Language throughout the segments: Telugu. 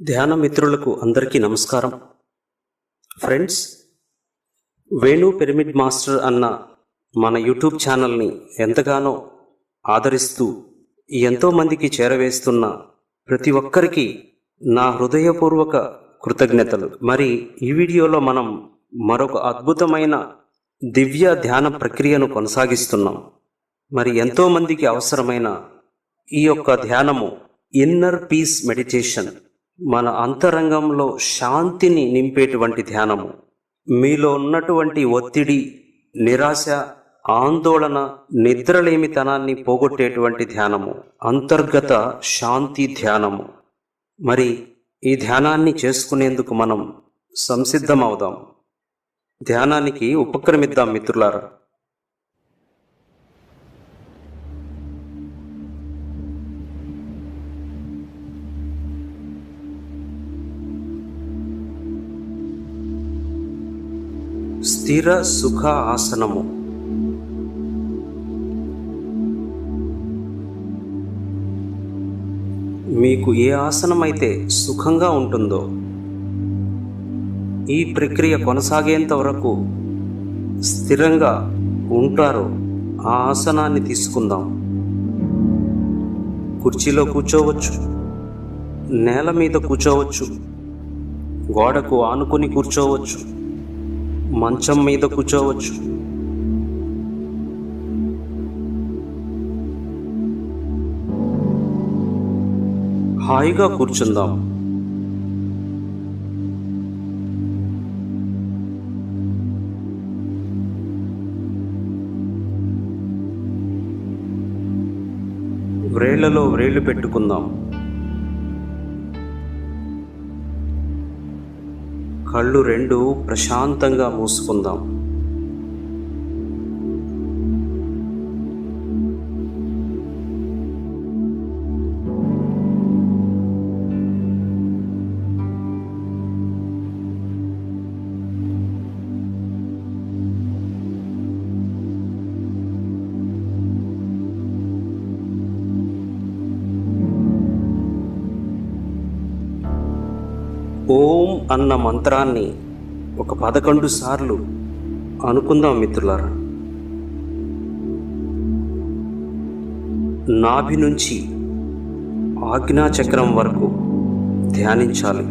ధ్యాన మిత్రులకు అందరికీ నమస్కారం. ఫ్రెండ్స్, వేణు పిరమిడ్ మాస్టర్ అన్న మన యూట్యూబ్ ఛానల్ని ఎంతగానో ఆదరిస్తూ ఎంతోమందికి చేరవేస్తున్న ప్రతి ఒక్కరికి నా హృదయపూర్వక కృతజ్ఞతలు. మరి ఈ వీడియోలో మనం మరొక అద్భుతమైన దివ్య ధ్యాన ప్రక్రియను కొనసాగిస్తున్నాం. మరి ఎంతోమందికి అవసరమైన ఈ యొక్క ధ్యానము ఇన్నర్ పీస్ మెడిటేషన్, మన అంతరంగంలో శాంతిని నింపేటువంటి ధ్యానము. మీలో ఉన్నటువంటి ఒత్తిడి, నిరాశ, ఆందోళన, నిద్రలేమితనాన్ని పోగొట్టేటువంటి ధ్యానము, అంతర్గత శాంతి ధ్యానము. మరి ఈ ధ్యానాన్ని చేసుకునేందుకు మనం సంసిద్ధమవుదాం. ధ్యానానికి ఉపక్రమిద్దాం మిత్రులారా. స్థిర సుఖ ఆసనము. మీకు ఏ ఆసనం అయితే సుఖంగా ఉంటుందో ఈ ప్రక్రియ కొనసాగేంత వరకు స్థిరంగా ఉంటారో ఆ ఆసనాన్ని తీసుకుందాం. కుర్చీలో కూర్చోవచ్చు, నేల మీద కూర్చోవచ్చు, గోడకు ఆనుకొని కూర్చోవచ్చు, మంచం మీద కూర్చోవచ్చు. హాయిగా కూర్చుందాం. వ్రేళ్లలో వ్రేళ్లు పెట్టుకుందాం. కళ్ళు రెండు ప్రశాంతంగా మూసుకుందాం. ఓం అన్న మంత్రాన్ని ఒక 11 సార్లు అనుకుందాం మిత్రులారా. నాభి నుంచి ఆజ్ఞాచక్రం వరకు ధ్యానించాలి.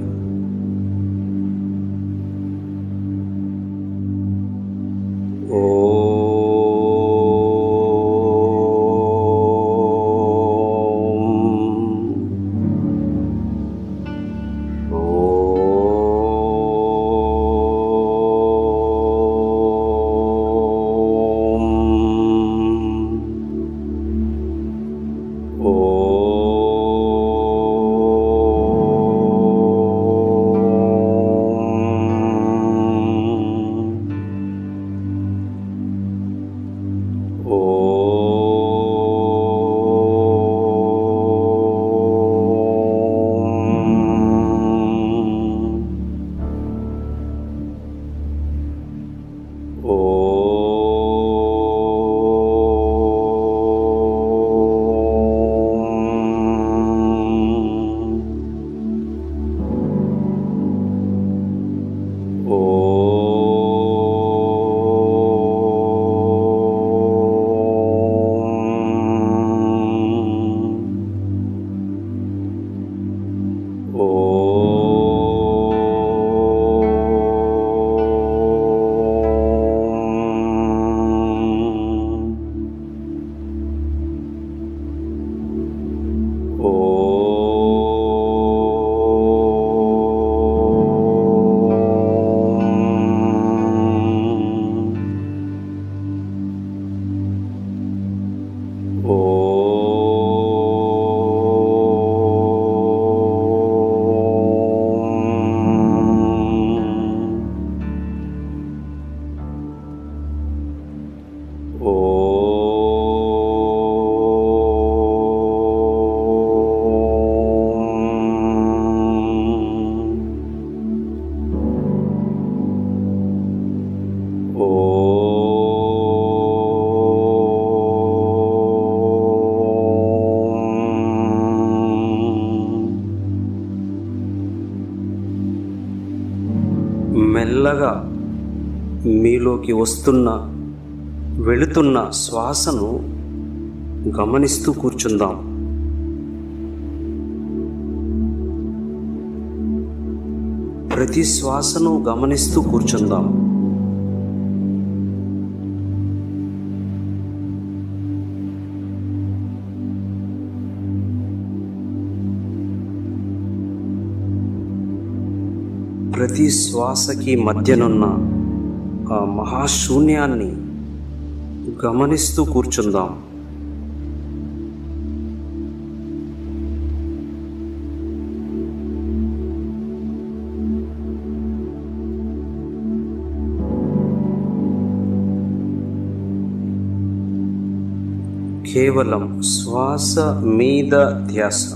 మెల్లగా మీలోకి వస్తున్న వెళుతున్న శ్వాసను గమనిస్తూ కూర్చుందాం. ప్రతి శ్వాసను గమనిస్తూ కూర్చుందాం. ప్రతి శ్వాసకి మధ్యనున్న ఆ మహాశూన్యాన్ని గమనిస్తూ కూర్చుందాం. కేవలం శ్వాస మీద ధ్యాస.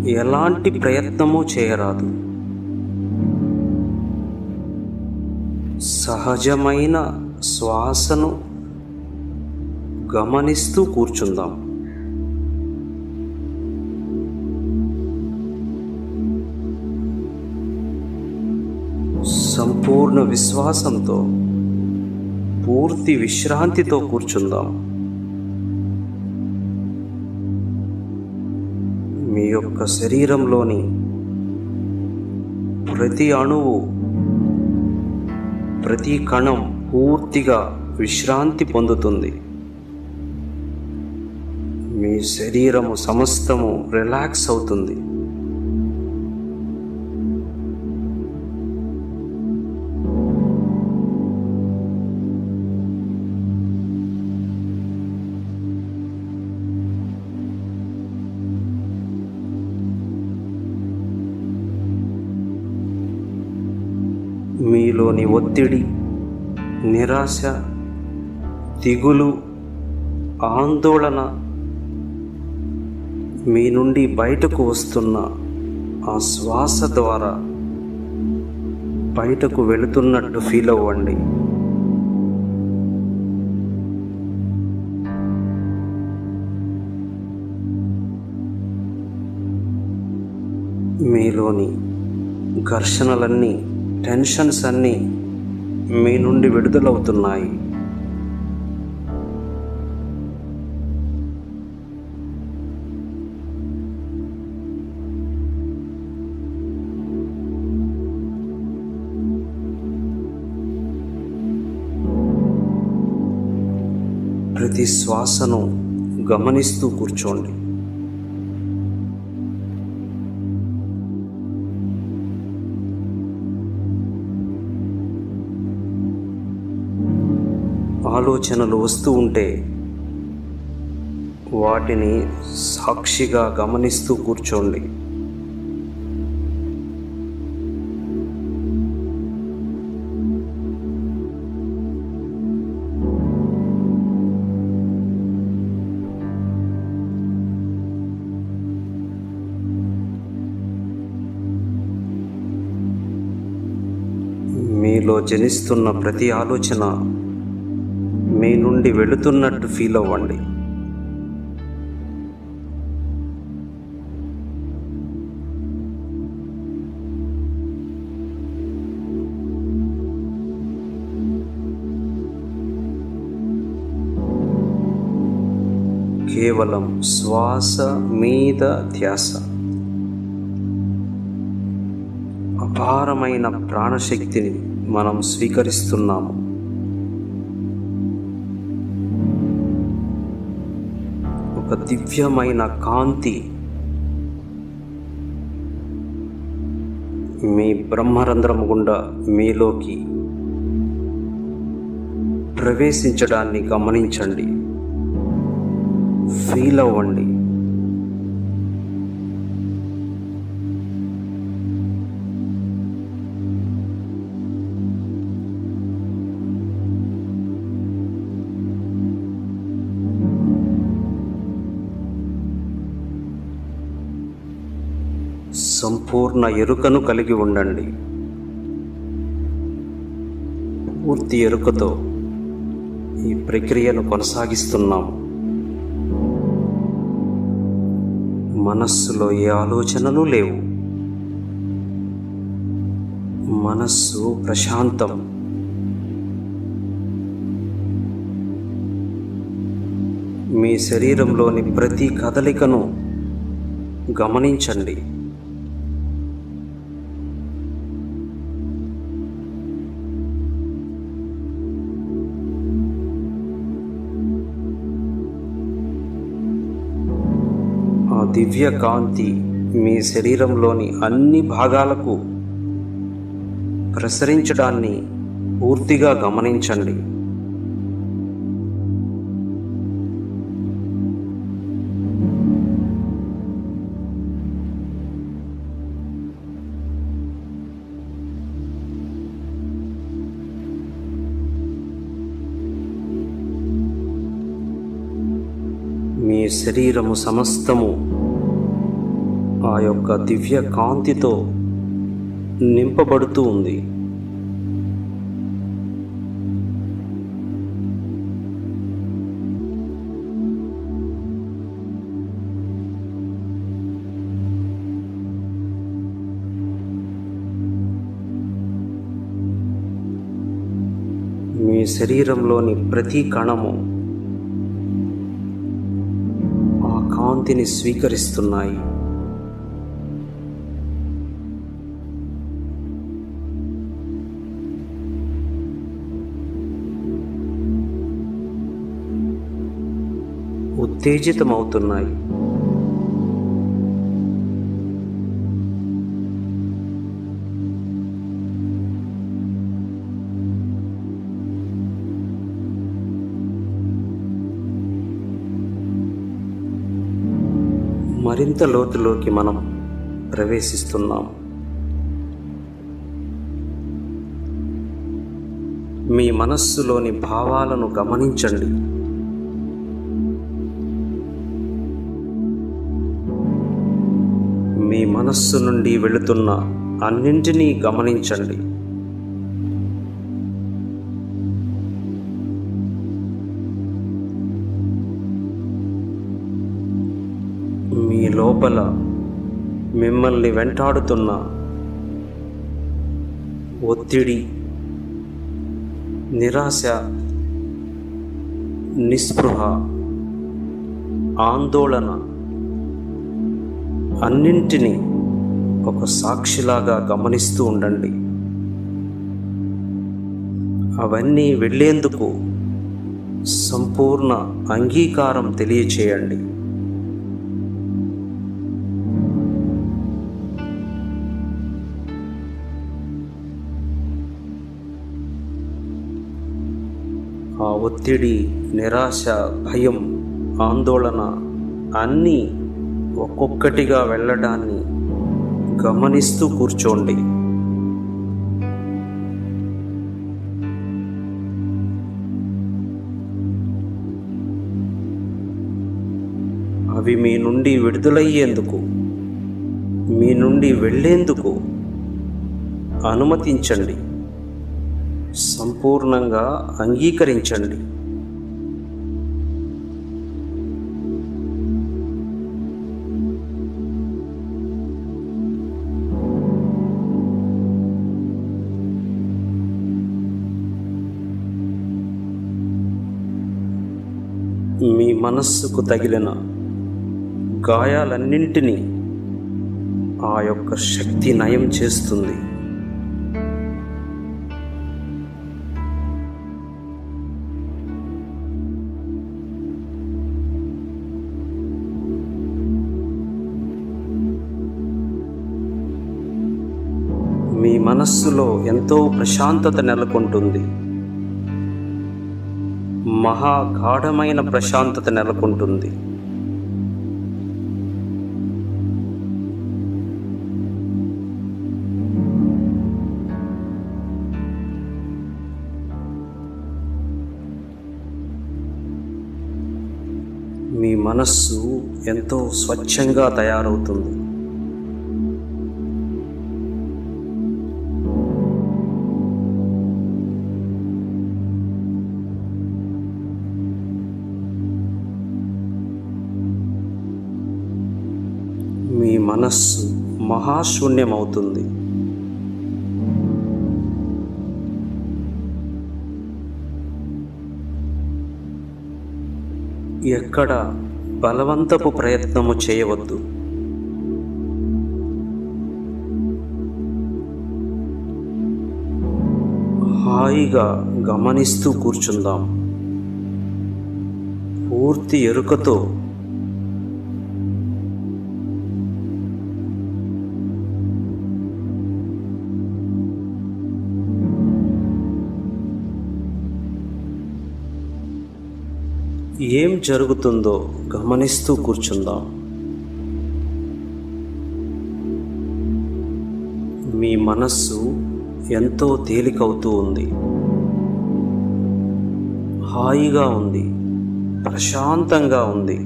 ఎలాంటి ప్రయత్నమూ చేయరాదు. సహజమైన శ్వాసను గమనిస్తూ కూర్చుందాం. సంపూర్ణ విశ్వాసంతో, పూర్తి విశ్రాంతితో కూర్చుందాం. మీ యొక్క శరీరంలోని ప్రతి అణువు, ప్రతి కణం పూర్తిగా విశ్రాంతి పొందుతుంది. మీ శరీరము సమస్తము రిలాక్స్ అవుతుంది. మీలోని ఒత్తిడి, నిరాశ, దిగులు, ఆందోళన మీ నుండి బయటకు వస్తున్న ఆ శ్వాస ద్వారా బయటకు వెళుతున్నట్టు ఫీల్ అవ్వండి. మీలోని ఘర్షణలన్నీ, టెన్షన్స్ అన్నీ మీ నుండి విడుదలవుతున్నాయి. ప్రతి శ్వాసను గమనిస్తూ కూర్చోండి. ఆలోచనలు వస్తూ ఉంటే వాటిని సాక్షిగా గమనిస్తూ కూర్చోండి. మీలో జనిస్తున్న ప్రతి ఆలోచన మీ నుండి వెళుతున్నట్టు ఫీల్ అవ్వండి. కేవలం శ్వాస మీద ధ్యాస. అపారమైన ప్రాణశక్తిని మనం స్వీకరిస్తున్నాము. ఒక దివ్యమైన కాంతి మీ బ్రహ్మరంధ్రము గుండా మీలోకి ప్రవేశించడాన్ని గమనించండి, ఫీల్ అవ్వండి. సంపూర్ణ ఎరుకను కలిగి ఉండండి. పూర్తి ఎరుకతో ఈ ప్రక్రియను కొనసాగిస్తున్నాము. మనస్సులో ఏ ఆలోచనలు లేవు. మనస్సు ప్రశాంతం. మీ శరీరంలోని ప్రతి కదలికను గమనించండి. ఆ దివ్య కాంతి మీ శరీరంలోని అన్ని భాగాలకు ప్రసరించడాన్ని పూర్తిగా గమనించండి. మీ శరీరము సమస్తము ఆ యొక్క దివ్య కాంతితో నింపబడుతూ ఉంది. మీ శరీరంలోని ప్రతి కణము ఆ కాంతిని స్వీకరిస్తున్నాయి. ఉత్తేజితమవుతున్నాయి. మరింత లోతులోకి మనం ప్రవేశిస్తున్నాం. మీ మనస్సులోని భావాలను గమనించండి. మీ మనస్సు నుండి వెళుతున్న అన్నింటినీ గమనించండి. మీ లోపల మిమ్మల్ని వెంటాడుతున్న ఒత్తిడి, నిరాశ, నిస్పృహ, ఆందోళన అన్నింటినీ ఒక సాక్షిలాగా గమనిస్తూ ఉండండి. అవన్నీ వెళ్ళేందుకు సంపూర్ణ అంగీకారం తెలియచేయండి. ఆ ఒత్తిడి, నిరాశ, భయం, ఆందోళన అన్నీ ఒక్కొక్కటిగా వెళ్ళడాన్ని గమనిస్తూ కూర్చోండి. అవి మీ నుండి విడుదలయ్యేందుకు, మీ నుండి వెళ్ళేందుకు అనుమతించండి. సంపూర్ణంగా అంగీకరించండి. మీ మనస్సుకు తగిలిన గాయాలన్నింటినీ ఆ యొక్క శక్తి నయం చేస్తుంది. మీ మనస్సులో ఎంతో ప్రశాంతత నెలకొంటుంది. మహాగాఢమైన ప్రశాంతత నెలకొంటుంది. మీ మనస్సు ఎంతో స్వచ్ఛంగా తయారవుతుంది. మీ మనస్సు మహాశూన్యమవుతుంది. ఎక్కడ బలవంతపు ప్రయత్నము చేయవద్దు. హాయిగా గమనిస్తూ కూర్చుందాం. పూర్తి ఎరుకతో ఏం జరుగుతుందో గమనిస్తూ కూర్చుందాం. మీ మనస్సు ఎంతో తేలికవుతూ ఉంది, హాయిగా ఉంది, ప్రశాంతంగా ఉంది.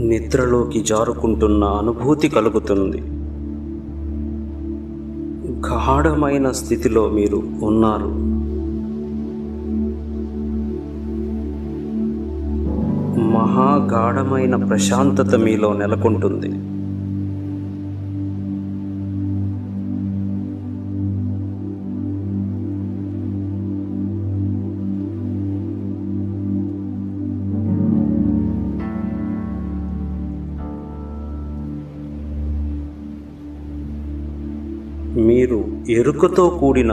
నిద్రలోకి జారుకుంటున్న అనుభూతి కలుగుతుంది. గాఢమైన స్థితిలో మీరు ఉన్నారు. మహాగాఢమైన ప్రశాంతత మీలో నెలకొంటుంది. మీరు ఎరుకతో కూడిన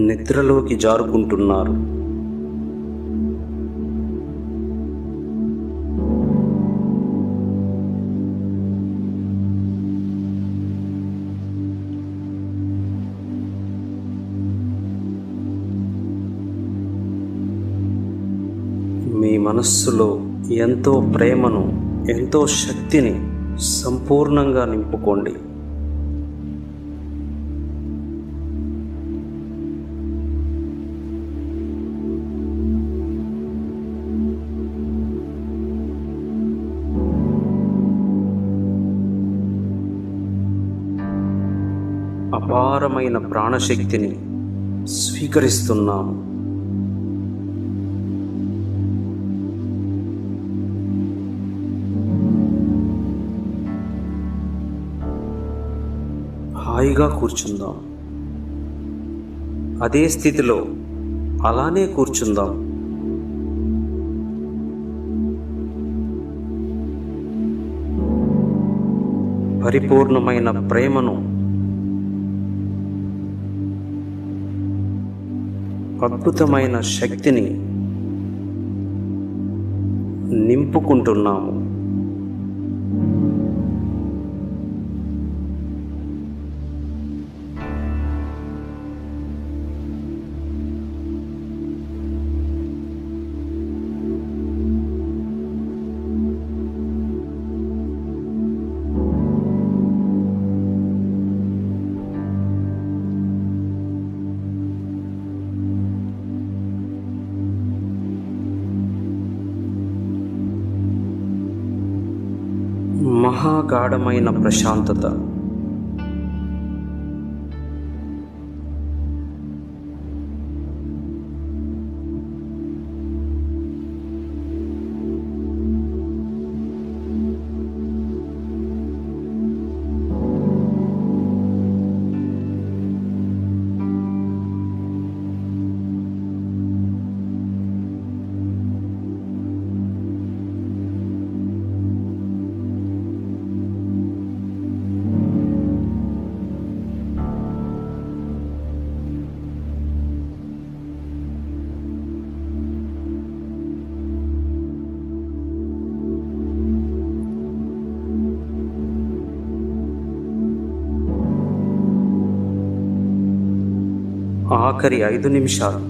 నిద్రలోకి జారుకుంటున్నారు. మీ మనస్సులో ఎంతో ప్రేమను, ఎంతో శక్తిని సంపూర్ణంగా నింపుకోండి. అపారమైన ప్రాణశక్తిని స్వీకరిస్తున్నాము. హాయిగా కూర్చుందాం. అదే స్థితిలో అలానే కూర్చుందాం. పరిపూర్ణమైన ప్రేమను, అద్భుతమైన శక్తిని నింపుకుంటున్నాము. మహాగాఢమైన ప్రశాంతత, ఆఖరి 5 నిమిషాలు.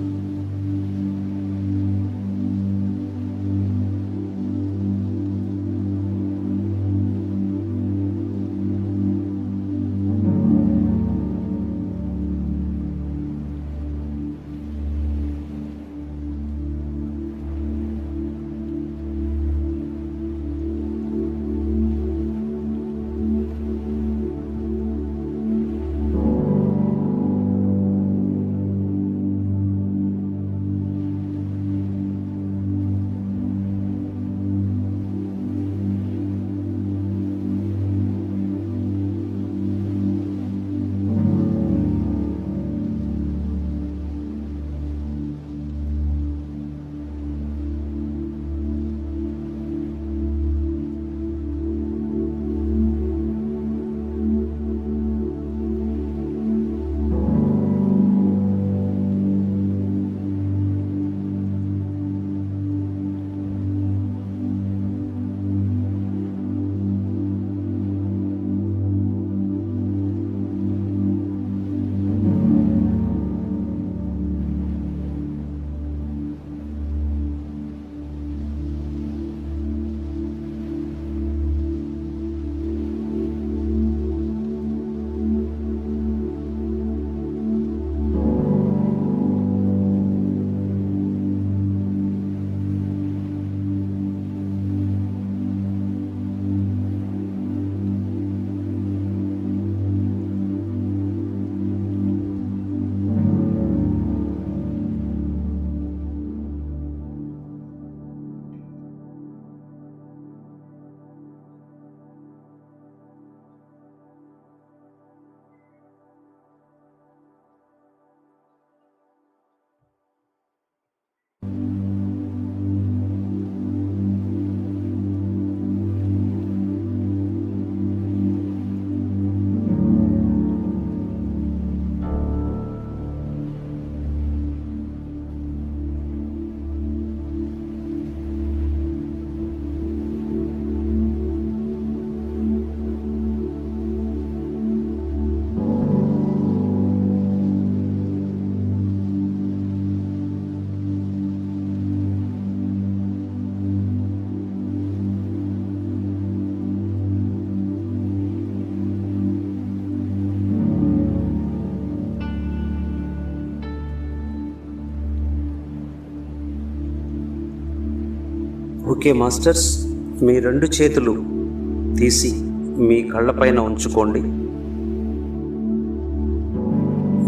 ఓకే మాస్టర్స్, మీ 2 చేతులు తీసి మీ కళ్ళపైన ఉంచుకోండి.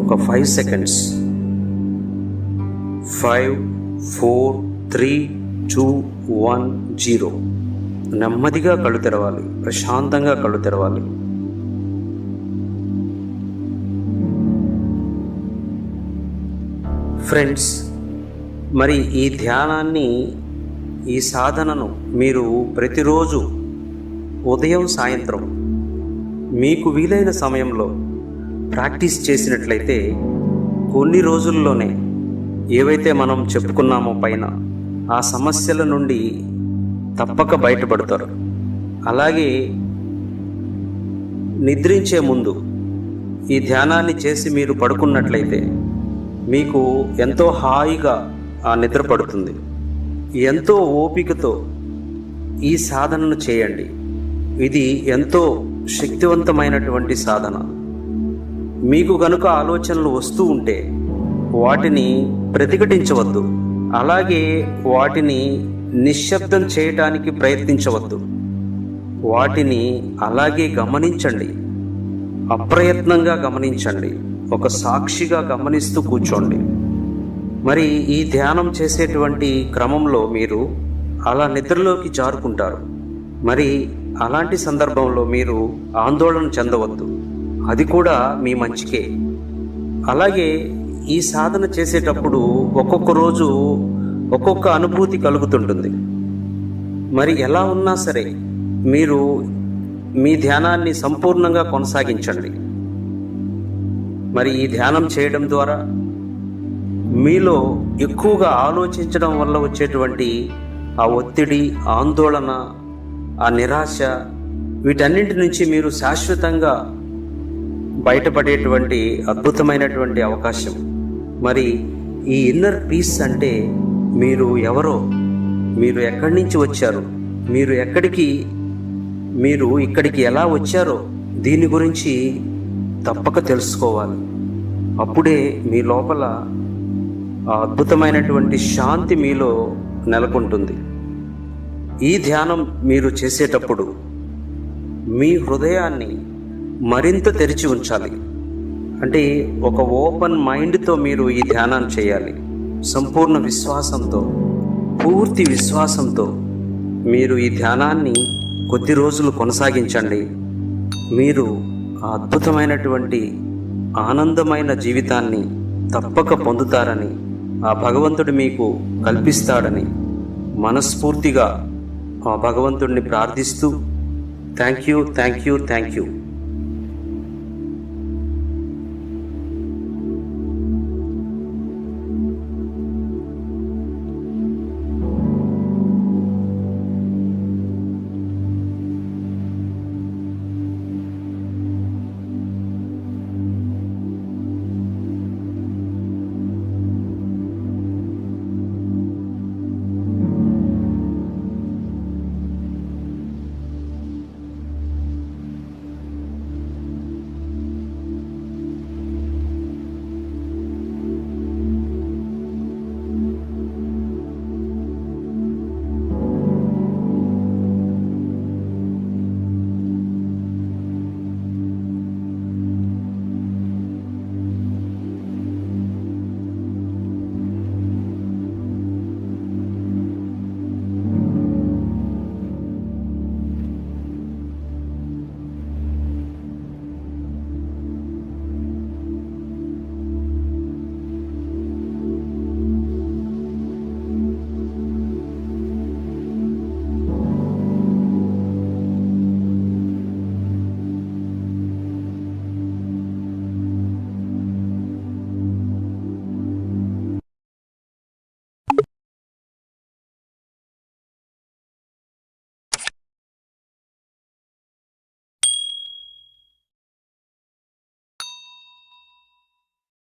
ఒక 5 సెకండ్స్. 5, 4, 3, 2, 1, 0. నెమ్మదిగా కళ్ళు తెరవాలి, ప్రశాంతంగా కళ్ళు తెరవాలి. ఫ్రెండ్స్, మరి ఈ ధ్యానాన్ని, ఈ సాధనను మీరు ప్రతిరోజు ఉదయం సాయంత్రం మీకు వీలైన సమయంలో ప్రాక్టీస్ చేసినట్లయితే కొన్ని రోజుల్లోనే ఏవైతే మనం చెప్పుకున్నామో పైన ఆ సమస్యల నుండి తప్పక బయటపడతారు. అలాగే నిద్రించే ముందు ఈ ధ్యానాన్ని చేసి మీరు పడుకున్నట్లయితే మీకు ఎంతో హాయిగా ఆ నిద్ర పడుతుంది. ఎంతో ఓపికతో ఈ సాధనను చేయండి. ఇది ఎంతో శక్తివంతమైనటువంటి సాధన. మీకు గనుక ఆలోచనలు వస్తూ ఉంటే వాటిని ప్రతిఘటించవద్దు, అలాగే వాటిని నిశ్శబ్దం చేయటానికి ప్రయత్నించవద్దు. వాటిని అలాగే గమనించండి, అప్రయత్నంగా గమనించండి, ఒక సాక్షిగా గమనిస్తూ కూర్చోండి. మరి ఈ ధ్యానం చేసేటువంటి క్రమంలో మీరు అలా నిద్రలోకి జారుకుంటారు. మరి అలాంటి సందర్భంలో మీరు ఆందోళన చెందవద్దు, అది కూడా మీ మంచికే. అలాగే ఈ సాధన చేసేటప్పుడు ఒక్కొక్క రోజు ఒక్కొక్క అనుభూతి కలుగుతుంటుంది. మరి ఎలా ఉన్నా సరే మీరు మీ ధ్యానాన్ని సంపూర్ణంగా కొనసాగించండి. మరి ఈ ధ్యానం చేయడం ద్వారా మీలో ఎక్కువగా ఆలోచించడం వల్ల వచ్చేటువంటి ఆ ఒత్తిడి, ఆందోళన, ఆ నిరాశ, వీటన్నింటి నుంచి మీరు శాశ్వతంగా బయటపడేటువంటి అద్భుతమైనటువంటి అవకాశం. మరి ఈ ఇన్నర్ పీస్ అంటే మీరు ఎవరో, మీరు ఎక్కడి నుంచి వచ్చారు, మీరు ఇక్కడికి ఎలా వచ్చారో దీని గురించి తప్పక తెలుసుకోవాలి. అప్పుడే మీ లోపల ఆ అద్భుతమైనటువంటి శాంతి మీలో నెలకొంటుంది. ఈ ధ్యానం మీరు చేసేటప్పుడు మీ హృదయాన్ని మరింత తెరిచి ఉంచాలి. అంటే ఒక ఓపెన్ మైండ్తో మీరు ఈ ధ్యానాన్ని చేయాలి. సంపూర్ణ విశ్వాసంతో, పూర్తి విశ్వాసంతో మీరు ఈ ధ్యానాన్ని కొద్ది రోజులు కొనసాగించండి. మీరు ఆ అద్భుతమైనటువంటి ఆనందమైన జీవితాన్ని తప్పక పొందుతారని, ఆ భగవంతుడు మీకు కల్పిస్తాడని మనస్ఫూర్తిగా ఆ భగవంతుడిని ప్రార్థిస్తూ థ్యాంక్ యూ.